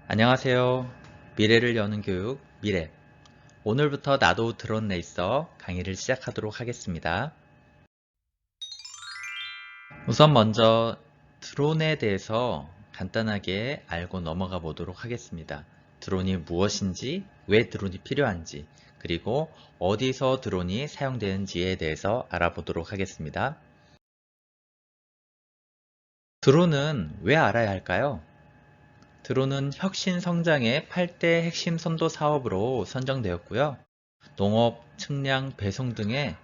안녕하세요. 미래를 여는 교육 미래. 오늘부터 나도 드론 레이서 강의를 시작하도록 하겠습니다. 우선 먼저 드론에 대해서 간단하게 알고 넘어가 보도록 하겠습니다. 드론이 무엇인지, 왜 드론이 필요한지, 그리고 어디서 드론이 사용되는지에 대해서 알아보도록 하겠습니다. 드론은 왜 알아야 할까요? 드론은 혁신 성장의 8대 핵심 선도 사업으로 선정되었고요. 농업, 측량, 배송 등에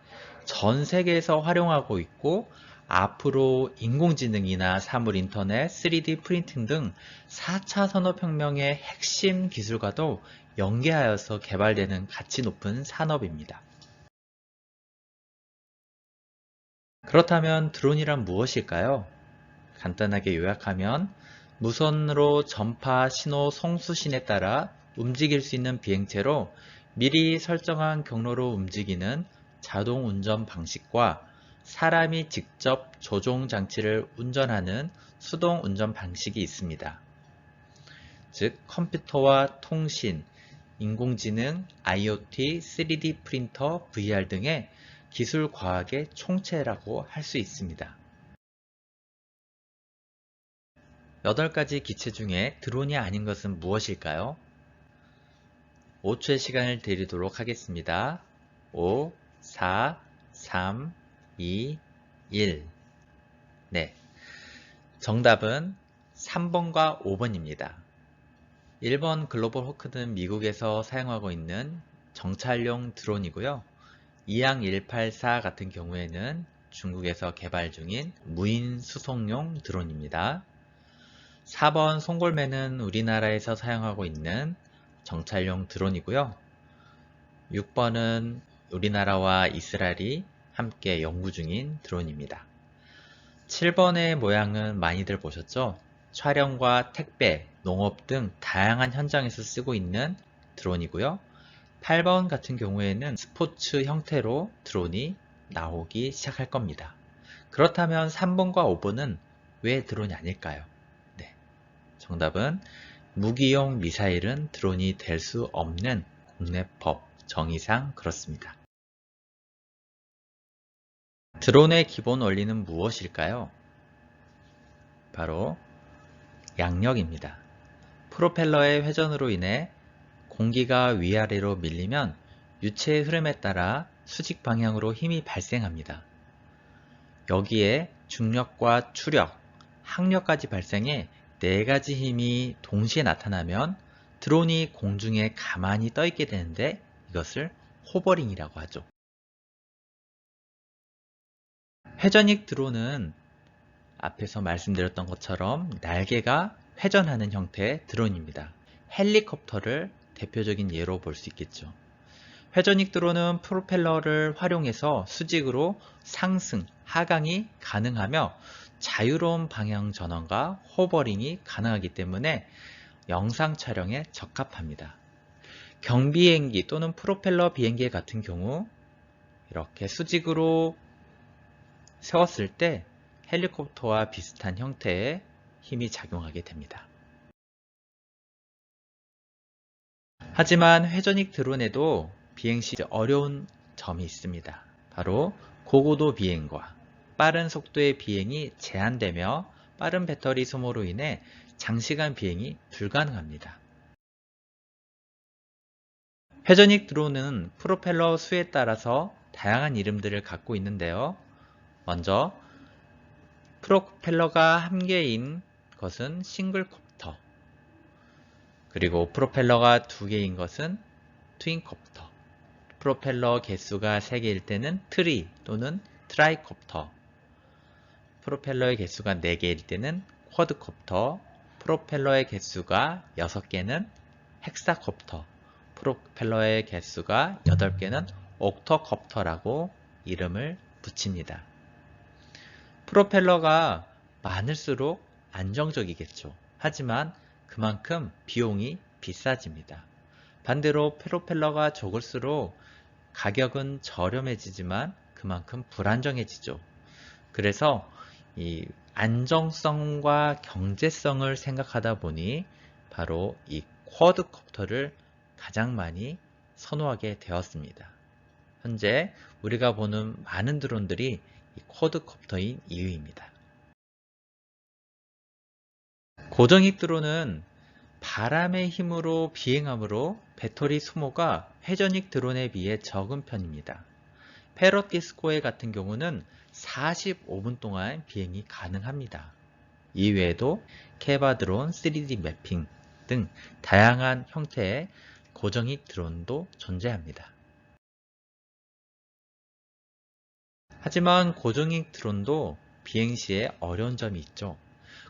전 세계에서 활용하고 있고 앞으로 인공지능이나 사물 인터넷, 3D 프린팅 등 4차 산업혁명의 핵심 기술과도 연계하여서 개발되는 가치 높은 산업입니다. 그렇다면 드론이란 무엇일까요? 간단하게 요약하면 무선으로 전파 신호 송수신에 따라 움직일 수 있는 비행체로 미리 설정한 경로로 움직이는 자동 운전 방식과 사람이 직접 조종 장치를 운전하는 수동 운전 방식이 있습니다. 즉 컴퓨터와 통신, 인공지능, IoT, 3D 프린터, VR 등의 기술 과학의 총체라고 할 수 있습니다. 8가지 기체 중에 드론이 아닌 것은 무엇일까요? 5초의 시간을 드리도록 하겠습니다. 5, 4, 3, 2, 1. 네. 정답은 3번과 5번입니다. 1번 글로벌 호크는 미국에서 사용하고 있는 정찰용 드론이고요. 이항 184 같은 경우에는 중국에서 개발 중인 무인 수송용 드론입니다. 4번 송골매는 우리나라에서 사용하고 있는 정찰용 드론이고요. 6번은 우리나라와 이스라엘이 함께 연구 중인 드론입니다. 7번의 모양은 많이들 보셨죠? 촬영과 택배, 농업 등 다양한 현장에서 쓰고 있는 드론이고요. 8번 같은 경우에는 스포츠 형태로 드론이 나오기 시작할 겁니다. 그렇다면 3번과 5번은 왜 드론이 아닐까요? 네, 정답은 무기용 미사일은 드론이 될 수 없는 국내법 정의상 그렇습니다. 드론의 기본 원리는 무엇일까요? 바로 양력입니다. 프로펠러의 회전으로 인해 공기가 위아래로 밀리면 유체의 흐름에 따라 수직 방향으로 힘이 발생합니다. 여기에 중력과 추력, 항력까지 발생해 4가지 힘이 동시에 나타나면 드론이 공중에 가만히 떠 있게 되는데 이것을 호버링이라고 하죠. 회전익 드론은 앞에서 말씀드렸던 것처럼 날개가 회전하는 형태의 드론입니다. 헬리콥터를 대표적인 예로 볼 수 있겠죠. 회전익 드론은 프로펠러를 활용해서 수직으로 상승, 하강이 가능하며 자유로운 방향 전환과 호버링이 가능하기 때문에 영상 촬영에 적합합니다. 경비행기 또는 프로펠러 비행기 같은 경우 이렇게 수직으로 세웠을 때 헬리콥터와 비슷한 형태의 힘이 작용하게 됩니다. 하지만 회전익 드론에도 비행 시 어려운 점이 있습니다. 바로 고고도 비행과 빠른 속도의 비행이 제한되며 빠른 배터리 소모로 인해 장시간 비행이 불가능합니다. 회전익 드론은 프로펠러 수에 따라서 다양한 이름들을 갖고 있는데요. 먼저 프로펠러가 한 개인 것은 싱글콥터, 그리고 프로펠러가 2개인 것은 트윈콥터, 프로펠러 개수가 3개일 때는 트리 또는 트라이콥터, 프로펠러의 개수가 4개일 때는 쿼드콥터, 프로펠러의 개수가 6개는 헥사콥터, 프로펠러의 개수가 8개는 옥토콥터라고 이름을 붙입니다. 프로펠러가 많을수록 안정적이겠죠. 하지만 그만큼 비용이 비싸집니다. 반대로 프로펠러가 적을수록 가격은 저렴해지지만 그만큼 불안정해지죠. 그래서 이 안정성과 경제성을 생각하다 보니 바로 이 쿼드코프터를 가장 많이 선호하게 되었습니다. 현재 우리가 보는 많은 드론들이 이 쿼드코프터인 이유입니다. 고정익 드론은 바람의 힘으로 비행하므로 배터리 소모가 회전익 드론에 비해 적은 편입니다. 패럿 디스코의 같은 경우는 45분 동안 비행이 가능합니다. 이외에도 케바 드론, 3D 매핑 등 다양한 형태의 고정익 드론도 존재합니다. 하지만 고정익 드론도 비행 시에 어려운 점이 있죠.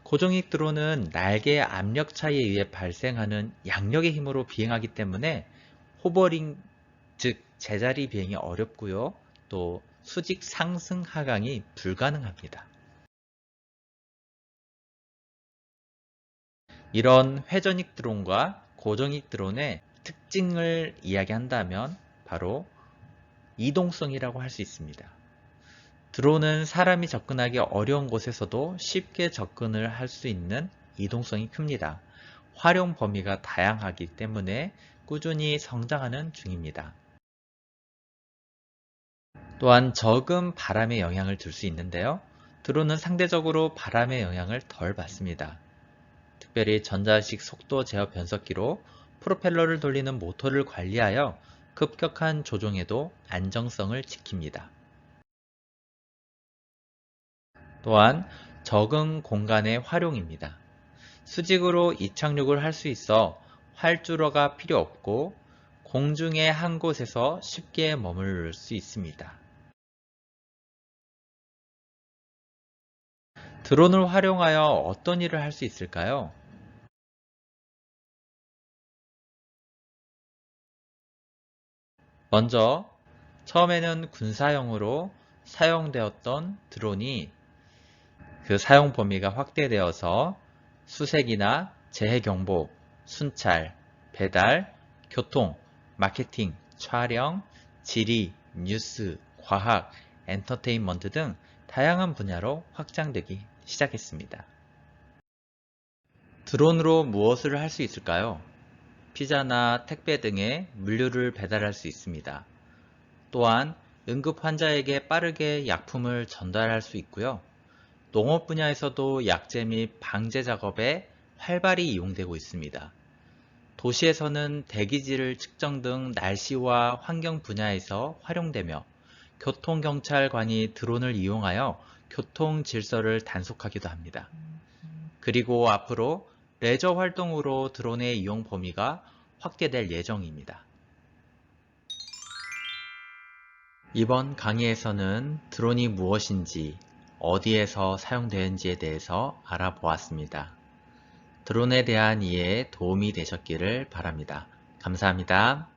고정익 드론은 날개의 압력 차이에 의해 발생하는 양력의 힘으로 비행하기 때문에 호버링, 즉 제자리 비행이 어렵고요. 또 수직 상승 하강이 불가능합니다. 이런 회전익 드론과 고정익 드론의 특징을 이야기한다면 바로 이동성이라고 할 수 있습니다. 드론은 사람이 접근하기 어려운 곳에서도 쉽게 접근을 할 수 있는 이동성이 큽니다. 활용 범위가 다양하기 때문에 꾸준히 성장하는 중입니다. 또한 적은 바람의 영향을 줄 수 있는데요. 드론은 상대적으로 바람의 영향을 덜 받습니다. 특별히 전자식 속도 제어 변속기로 프로펠러를 돌리는 모터를 관리하여 급격한 조종에도 안정성을 지킵니다. 또한 적은 공간의 활용입니다. 수직으로 이착륙을 할 수 있어 활주로가 필요 없고 공중의 한 곳에서 쉽게 머무를 수 있습니다. 드론을 활용하여 어떤 일을 할 수 있을까요? 먼저 처음에는 군사용으로 사용되었던 드론이 그 사용 범위가 확대되어서 수색이나 재해경보, 순찰, 배달, 교통, 마케팅, 촬영, 지리, 뉴스, 과학, 엔터테인먼트 등 다양한 분야로 확장되기 시작했습니다. 드론으로 무엇을 할 수 있을까요? 피자나 택배 등의 물류를 배달할 수 있습니다. 또한 응급 환자에게 빠르게 약품을 전달할 수 있고요. 농업 분야에서도 약재 및 방제 작업에 활발히 이용되고 있습니다. 도시에서는 대기질 측정 등 날씨와 환경 분야에서 활용되며 교통경찰관이 드론을 이용하여 교통 질서를 단속하기도 합니다. 그리고 앞으로 레저 활동으로 드론의 이용 범위가 확대될 예정입니다. 이번 강의에서는 드론이 무엇인지, 어디에서 사용되는지에 대해서 알아보았습니다. 드론에 대한 이해에 도움이 되셨기를 바랍니다. 감사합니다.